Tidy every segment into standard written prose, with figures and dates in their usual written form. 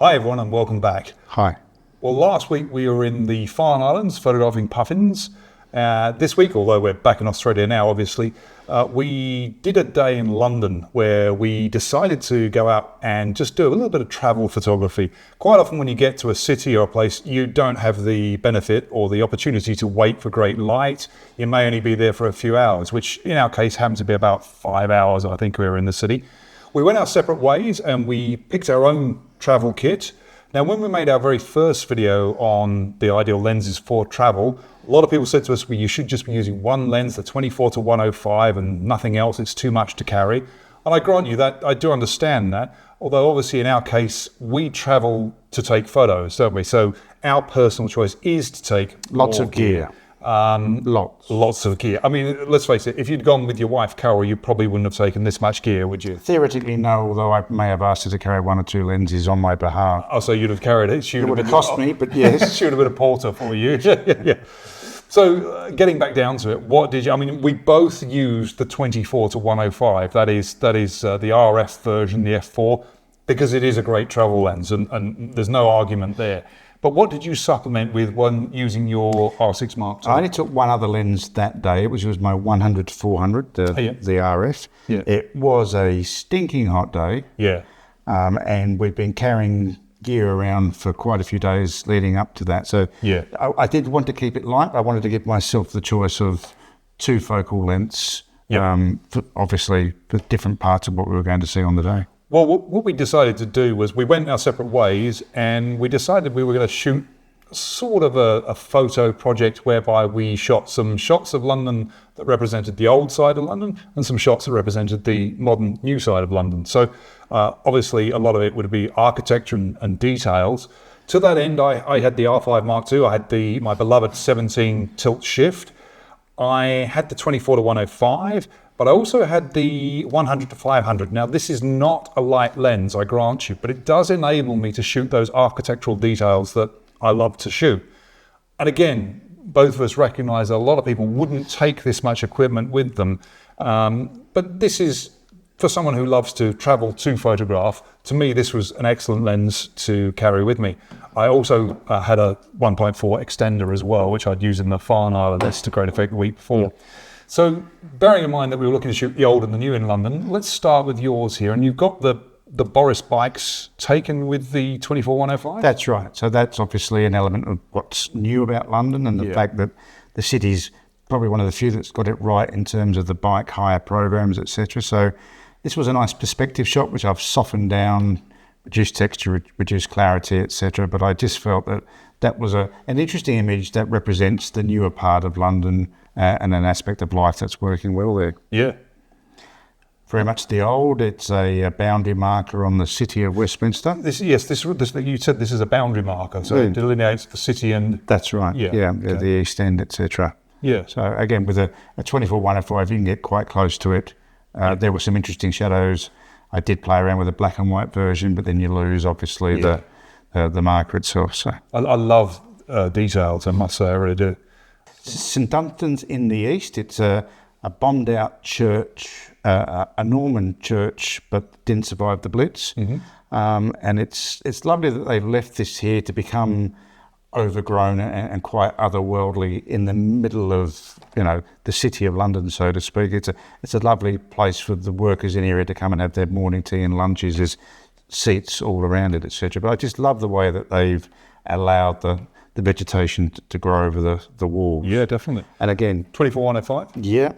Hi everyone and welcome back. Hi. Well, last week we were in the Farne Islands photographing puffins. This week, although we're back in Australia now obviously, we did a day in London where we decided to go out and just do a little bit of travel photography. Quite often when you get to a city or a place, you don't have the benefit or the opportunity to wait for great light. You may only be there for a few hours, which in our case happened to be about 5 hours, I think we were in the city. We went our separate ways and we picked our own travel kit. Now, when we made our very first video on the ideal lenses for travel, a lot of people said to us, well, you should just be using one lens, the 24-105 and nothing else, it's too much to carry. And I grant you that, I do understand that, although obviously in our case, we travel to take photos, don't we? So our personal choice is to take Lots of gear. Lots of gear. I mean, let's face it, if you'd gone with your wife, Carol, you probably wouldn't have taken this much gear, would you? Theoretically, no, although I may have asked her to carry one or two lenses on my behalf. Oh, so you'd have carried it. It would have cost me, but yes. She would have been a porter for you. Yeah. So getting back down to it, what did you, I mean, we both used the 24-105. That is the RF version, the f4, because it is a great travel lens and there's no argument there. But what did you supplement with when using your R6 Mark II? I only took one other lens that day, which was my 100-400, the RF. Yeah. It was a stinking hot day. Yeah. And we've been carrying gear around for quite a few days leading up to that. So yeah. I did want to keep it light. I wanted to give myself the choice of two focal lengths, obviously for different parts of what we were going to see on the day. Well, what we decided to do was we went our separate ways and we decided we were going to shoot sort of a photo project whereby we shot some shots of London that represented the old side of London and some shots that represented the modern new side of London. So obviously a lot of it would be architecture and details. To that end, I had the R5 Mark II, I had my beloved 17 tilt shift, I had the 24-105, but I also had the 100-500. Now, this is not a light lens, I grant you, but it does enable me to shoot those architectural details that I love to shoot. And again, both of us recognize that a lot of people wouldn't take this much equipment with them. But this is, for someone who loves to travel to photograph, to me, this was an excellent lens to carry with me. I also had a 1.4 extender as well, which I'd used in the Farne Islands to great effect the week before. Yeah. So bearing in mind that we were looking to shoot the old and the new in London, let's start with yours here. And you've got the Boris bikes taken with the 24-105? That's right. So that's obviously an element of what's new about London and the fact that the city's probably one of the few that's got it right in terms of the bike hire programs, etc. So this was a nice perspective shot, which I've softened down, reduced texture, reduced clarity, etc. But I just felt that was an interesting image that represents the newer part of London and an aspect of life that's working well there. Yeah. Very much the old. It's a boundary marker on the city of Westminster. This you said this is a boundary marker, so it delineates the city and... That's right, okay. The East End, etc. Yeah. So again, with a 24-105, you can get quite close to it. There were some interesting shadows. I did play around with a black and white version, but then you lose, obviously, the marker itself. So I love details, I must say, I really do. St Dunstan's in the east. It's a bombed out church, a Norman church, but didn't survive the Blitz. Mm-hmm. And it's lovely that they've left this here to become overgrown and quite otherworldly in the middle of the city of London, so to speak. It's a lovely place for the workers in here to come and have their morning tea and lunches. There's seats all around it, etc. But I just love the way that they've allowed the vegetation to grow over the walls. Yeah, definitely. And again, 24-105. Yeah.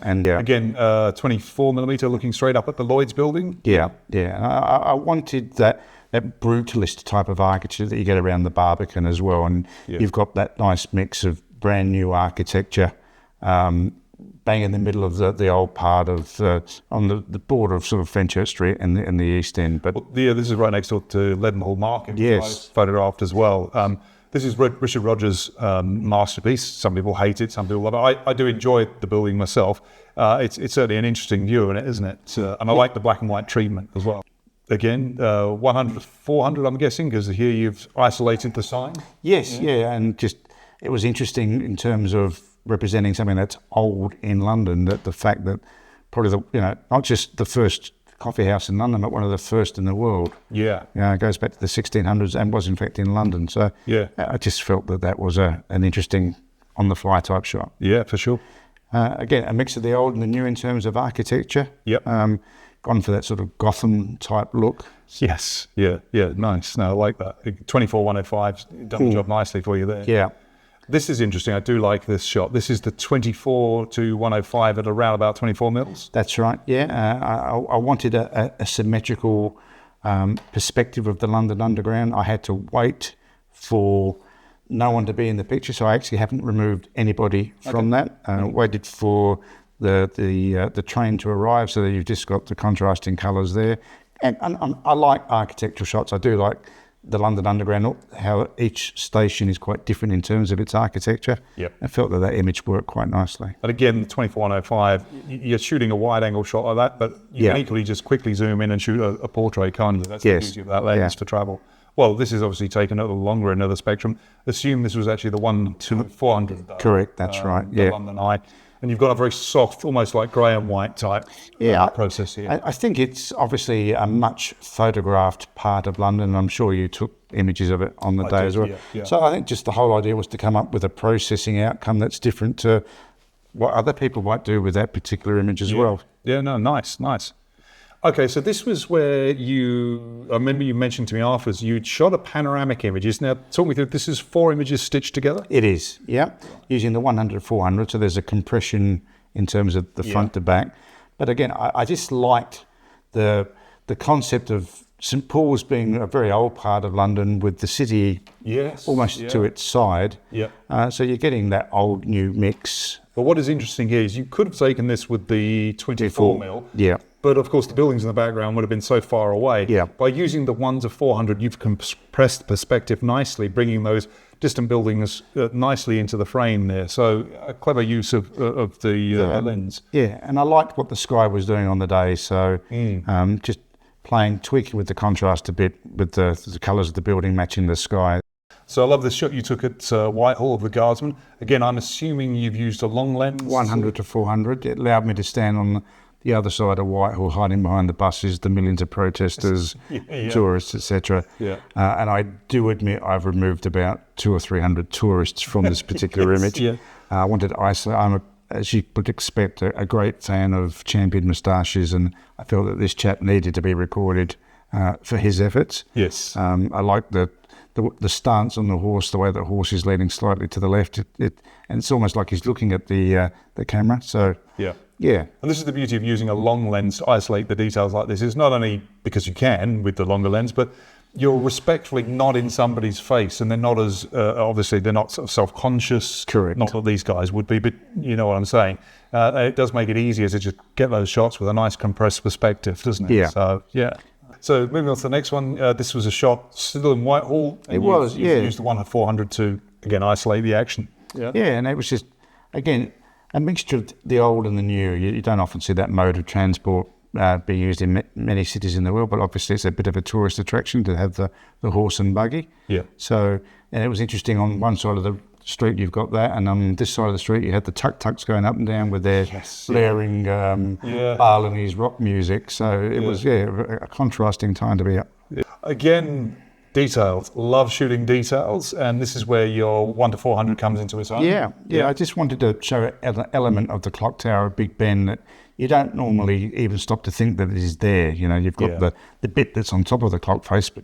And again, 24mm looking straight up at the Lloyd's building. Yeah. And I wanted that brutalist type of architecture that you get around the Barbican as well. And you've got that nice mix of brand new architecture, bang in the middle of the old part of on the border of sort of Fenchurch Street and the East End. But this is right next door to Leadenhall Market. Yes, I photographed as well. This is Richard Rogers' masterpiece. Some people hate it, some people love it. I do enjoy the building myself. It's certainly an interesting view in it, isn't it? And I like the black and white treatment as well. Again, 100-400, I'm guessing, because here you've isolated the sign. Yes, and just it was interesting in terms of representing something that's old in London. That the fact that probably not just the first coffee house in London, but one of the first in the world. Yeah. It goes back to the 1600s and was in fact in London. So Yeah. I just felt that was an interesting on-the-fly type shot. Yeah, for sure. Again, a mix of the old and the new in terms of architecture. Yep. Gone for that sort of Gotham type look. Yes. Yeah. Yeah. Nice. No, I like that. 24-105 done the job nicely for you there. Yeah. This is interesting. I do like this shot. This is the 24-105 at around about 24 mils. That's right. Yeah. I wanted a symmetrical perspective of the London Underground. I had to wait for no one to be in the picture, so I actually haven't removed anybody from that. Waited for the train to arrive, so that you've just got the contrasting colours there. And I like architectural shots. I do like the London Underground, how each station is quite different in terms of its architecture. Yep. I felt that image worked quite nicely. And again, the 24-105, you're shooting a wide angle shot like that, but you can equally just quickly zoom in and shoot a portrait, can't you? That's the beauty of that lens for travel. Well, this is obviously taken at the longer end of the spectrum. Assume this was actually the 1-400. Though, correct, that's right. The London Eye. And you've got a very soft, almost like grey and white type process here. I think it's obviously a much photographed part of London. I'm sure you took images of it on the day as well. Yeah. So I think just the whole idea was to come up with a processing outcome that's different to what other people might do with that particular image as well. Yeah, no, nice. Okay, so this was where I remember you mentioned to me afterwards, you'd shot a panoramic images. Now, talk me through, this is 4 images stitched together? It is, yeah. Using the 100-400, so there's a compression in terms of the front to back. But again, I just liked the concept of St Paul's being a very old part of London with the city almost to its side. Yeah. So you're getting that old-new mix. But what is interesting here is you could have taken this with the 24 mil. Yeah. But of course, the buildings in the background would have been so far away. Yeah. By using the 1-400, you've compressed perspective nicely, bringing those distant buildings nicely into the frame there. So a clever use of the lens. Yeah, and I liked what the sky was doing on the day. So just tweaking with the contrast a bit with the colours of the building matching the sky. So I love this shot you took at Whitehall of the Guardsman. Again, I'm assuming you've used a long lens? 100-400. It allowed me to stand on the other side of Whitehall, hiding behind the buses, the millions of protesters, tourists, etc. Yeah. And I do admit I've removed about 200 or 300 tourists from this particular image. Yeah. I wanted to isolate. I'm, as you would expect, a great fan of champion moustaches, and I felt that this chap needed to be recorded for his efforts. Yes. I like the stance on the horse, the way the horse is leaning slightly to the left, and it's almost like he's looking at the camera. So yeah. And this is the beauty of using a long lens to isolate the details like this. It's not only because you can with the longer lens, but you're respectfully not in somebody's face, and they're not as obviously they're not sort of self-conscious. Correct. Not that these guys would be, but you know what I'm saying. It does make it easier to just get those shots with a nice compressed perspective, doesn't it? Yeah. So yeah. So moving on to the next one, this was a shot still in Whitehall. It was, you used the 1-400 to, again, isolate the action. Yeah, and it was just, again, a mixture of the old and the new. You don't often see that mode of transport being used in many cities in the world, but obviously it's a bit of a tourist attraction to have the horse and buggy. Yeah. So, and it was interesting, on one side of the street you've got that, and on this side of the street you had the tuk-tuks going up and down with their blaring Balinese rock music. So it was a contrasting time to be up. Again, details. Love shooting details, and this is where your 1-400 comes into its own. Yeah. I just wanted to show an element of the clock tower of Big Ben that you don't normally even stop to think that it is there. You know, you've got the bit that's on top of the clock face, but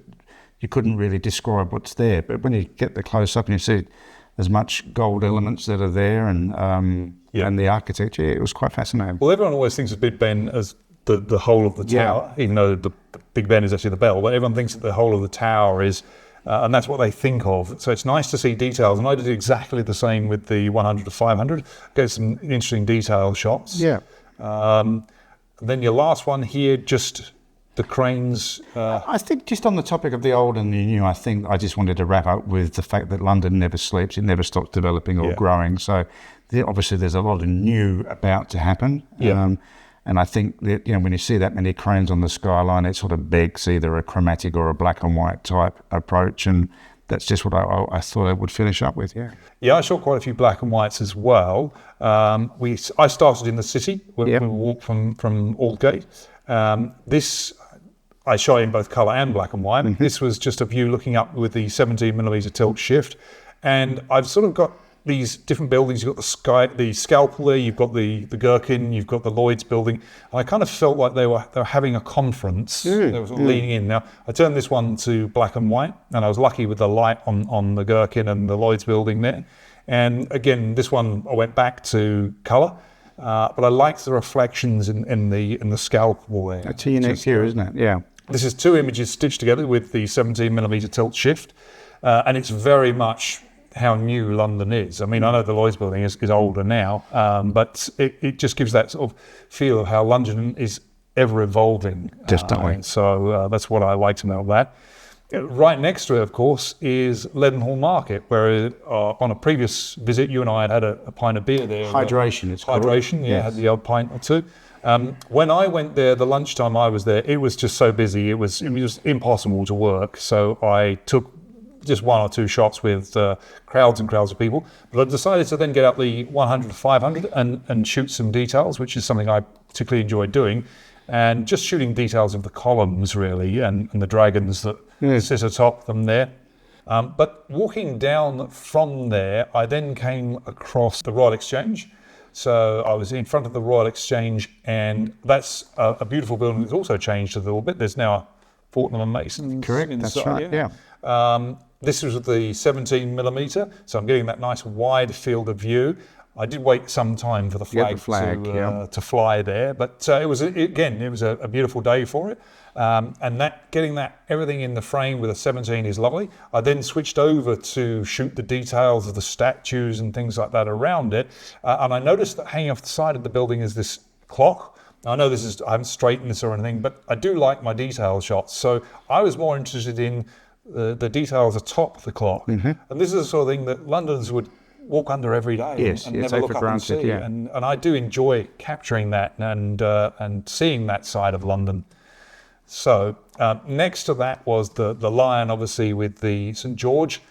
you couldn't really describe what's there. But when you get the close up and you see as much gold elements that are there and the architecture, it was quite fascinating. Well, everyone always thinks of Big Ben as the whole of the tower, even though the Big Ben is actually the bell, but everyone thinks that the whole of the tower is, and that's what they think of. So it's nice to see details, and I did exactly the same with the 100-500. Get some interesting detail shots. Yeah. Then your last one here, just the cranes. I think just on the topic of the old and the new, I think I just wanted to wrap up with the fact that London never sleeps. It never stops developing or growing. So obviously there's a lot of new about to happen. Yeah. And I think that, when you see that many cranes on the skyline, it sort of begs either a chromatic or a black and white type approach. And that's just what I thought I would finish up with, Yeah, I shot quite a few black and whites as well. I started in the city when we walked from Aldgate. This I shot in both colour and black and white. This was just a view looking up with the 17mm tilt shift, and I've sort of got these different buildings. You've got the Scalpel there, you've got the Gherkin, you've got the Lloyd's building. And I kind of felt like they were having a conference. They were sort of leaning in. Now, I turned this one to black and white, and I was lucky with the light on the Gherkin and the Lloyd's building there. And again, this one I went back to colour, but I liked the reflections in the Scalpel there. That's unique here, isn't it? Yeah. This is two images stitched together with the 17mm tilt shift, and it's very much how new London is. I mean, I know the Lloyd's building is older now, but it just gives that sort of feel of how London is ever evolving. Definitely. So that's what I like to know of that. Right next to it, of course, is Leadenhall Market, where on a previous visit, you and I had a pint of beer there. Hydration, it's called. Hydration, yeah, had the odd pint or two. When I went there, the lunchtime I was there, it was just so busy, it was impossible to work. So I took just one or two shots with crowds and crowds of people. But I decided to then get out the 100 to 500 and shoot some details, which is something I particularly enjoy doing. And just shooting details of the columns, really, and the dragons that sit atop them there. But walking down from there, I then came across the Royal Exchange. So I was in front of the Royal Exchange, and that's a beautiful building that's also changed a little bit. There's now a Fortnum and Mason. Correct, inside, that's right, yeah. This was with the 17mm, so I'm getting that nice wide field of view. I did wait some time for the flag, to fly there, but it was a beautiful day for it. And getting everything in the frame with a 17 is lovely. I then switched over to shoot the details of the statues and things like that around it. And I noticed that hanging off the side of the building is this clock. I know I haven't straightened this or anything, but I do like my detail shots. So I was more interested in the details atop the clock. And this is the sort of thing that Londoners would walk under every day and never look up and see. Yeah. And I do enjoy capturing that and seeing that side of London. So next to that was the lion, obviously, with the St. George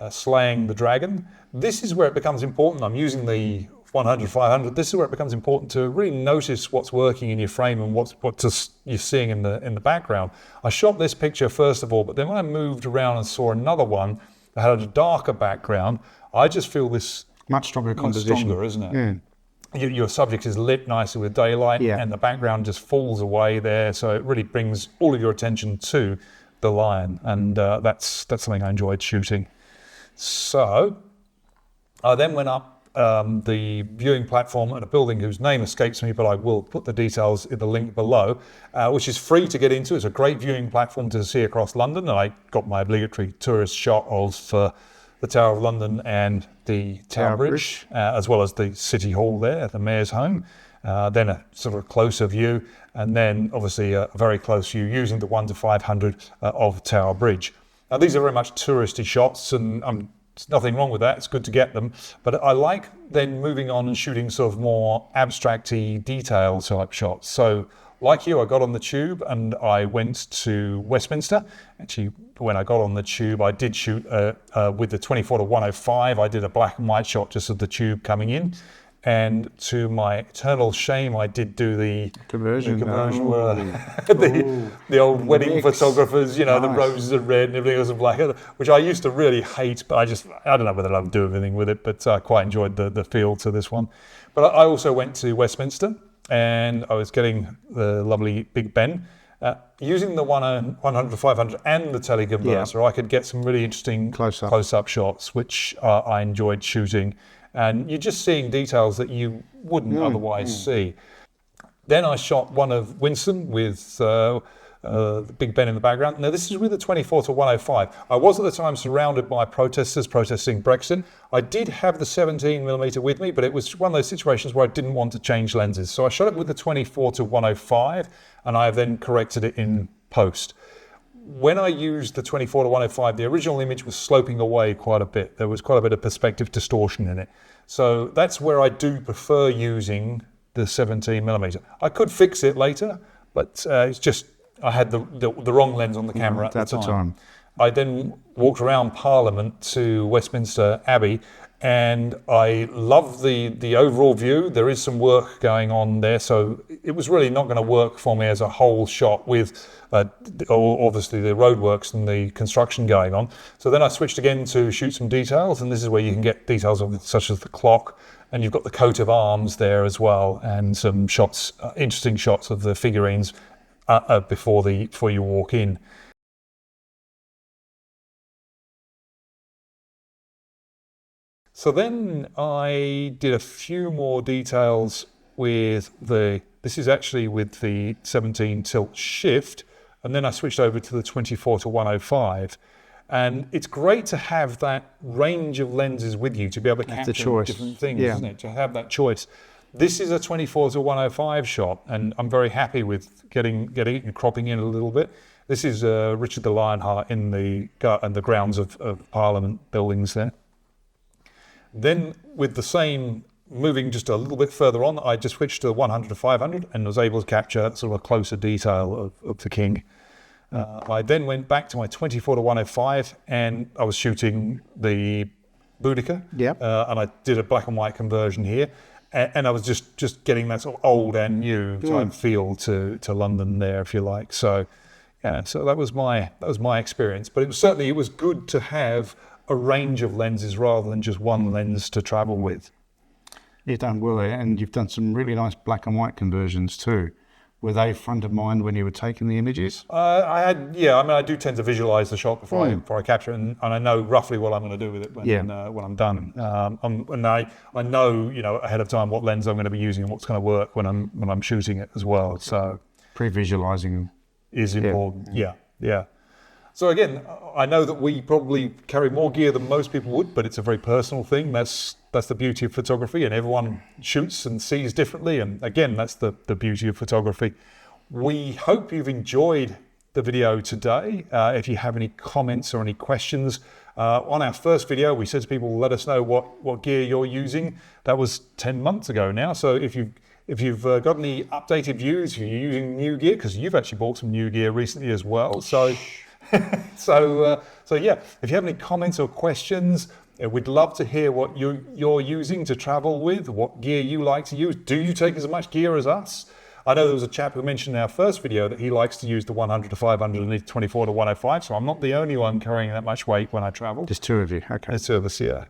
slaying the dragon. This is where it becomes important. I'm using the 100, 500. This is where it becomes important to really notice what's working in your frame and what you're seeing in the background. I shot this picture first of all, but then when I moved around and saw another one that had a darker background, I just feel this much stronger composition. Stronger, isn't it? Yeah. Your subject is lit nicely with daylight, and the background just falls away there, so it really brings all of your attention to the lion, and that's something I enjoyed shooting. So I then went up the viewing platform at a building whose name escapes me, but I will put the details in the link below, which is free to get into. It's a great viewing platform to see across London, and I got my obligatory tourist shot of the Tower of London and the Tower Bridge, as well as the City Hall there, the Mayor's Home. Then a sort of closer view, and then obviously a very close view using the 1 to 500 of Tower Bridge. Now these are very much touristy shots, and there's nothing wrong with that. It's good to get them. But I like then moving on and shooting sort of more abstract-y detail type shots. So like you, I got on the tube and I went to Westminster. Actually, when I got on the tube, I did shoot with the 24 to 105. I did a black and white shot just of the tube coming in. And to my eternal shame, I did do the conversion where the old wedding photographers, the roses are red and everything else is black, which I used to really hate, but I don't know whether I'd do anything with it, but I quite enjoyed the feel to this one. But I also went to Westminster, and I was getting the lovely Big Ben. Using the 100 to 500 and the teleconverter, I could get some really interesting close-up shots, which I enjoyed shooting. And you're just seeing details that you wouldn't otherwise see. Then I shot one of Winston with the Big Ben in the background. Now this is with the 24 to 105. I was at the time surrounded by protesters protesting Brexit. I did have the 17mm with me, but it was one of those situations where I didn't want to change lenses. So I shot it with the 24 to 105, and I have then corrected it in post. When I used the 24 to 105, the original image was sloping away quite a bit. There was quite a bit of perspective distortion in it. So that's where I do prefer using the 17mm. I could fix it later, but it's just I had the wrong lens on the camera at the time. I then walked around Parliament to Westminster Abbey, and I love the overall view. There is some work going on there, so it was really not going to work for me as a whole shot with obviously the roadworks and the construction going on. So then I switched again to shoot some details, and this is where you can get details of such as the clock, and you've got the coat of arms there as well, and some shots, interesting shots of the figurines before you walk in. So then I did a few more details with this is actually with the 17 tilt shift, and then I switched over to the 24 to 105. And it's great to have that range of lenses with you to be able to capture different things, isn't it? To have that choice. This is a 24 to 105 shot, and I'm very happy with getting it and cropping in a little bit. This is Richard the Lionheart in the grounds of Parliament buildings there. Then with the same, moving just a little bit further on, I just switched to 100 to 500 and was able to capture sort of a closer detail of the king. I then went back to my 24 to 105 and I was shooting the Boudica. Yep. And I did a black and white conversion here. And I was just getting that sort of old and new type feel to London there, if you like. So, yeah, so that was my experience. But it was good to have a range of lenses rather than just one lens to travel with. You've done well there, and you've done some really nice black and white conversions too. Were they front of mind when you were taking the images? I do tend to visualize the shot before I capture it, and I know roughly what I'm going to do with it when I'm done. And I know ahead of time what lens I'm going to be using and what's going to work when I'm shooting it as well. So pre-visualizing is important. Yeah. So again, I know that we probably carry more gear than most people would, but it's a very personal thing. That's the beauty of photography, and everyone shoots and sees differently. And again, that's the beauty of photography. We hope you've enjoyed the video today. If you have any comments or any questions, on our first video, we said to people, let us know what gear you're using. That was 10 months ago now. So if you've got any updated views, if you're using new gear, because you've actually bought some new gear recently as well. So yeah, if you have any comments or questions, we'd love to hear what you're using to travel with, what gear you like to use. Do you take as much gear as us? I know there was a chap who mentioned in our first video that he likes to use the 100 to 500 and the 24 to 105, so I'm not the only one carrying that much weight when I travel. Just two of you, okay. There's two of us, yeah.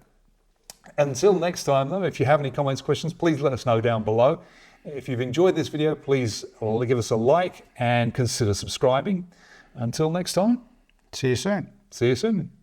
Until next time though, if you have any comments, questions, please let us know down below. If you've enjoyed this video, please give us a like and consider subscribing. Until next time. See you soon. See you soon.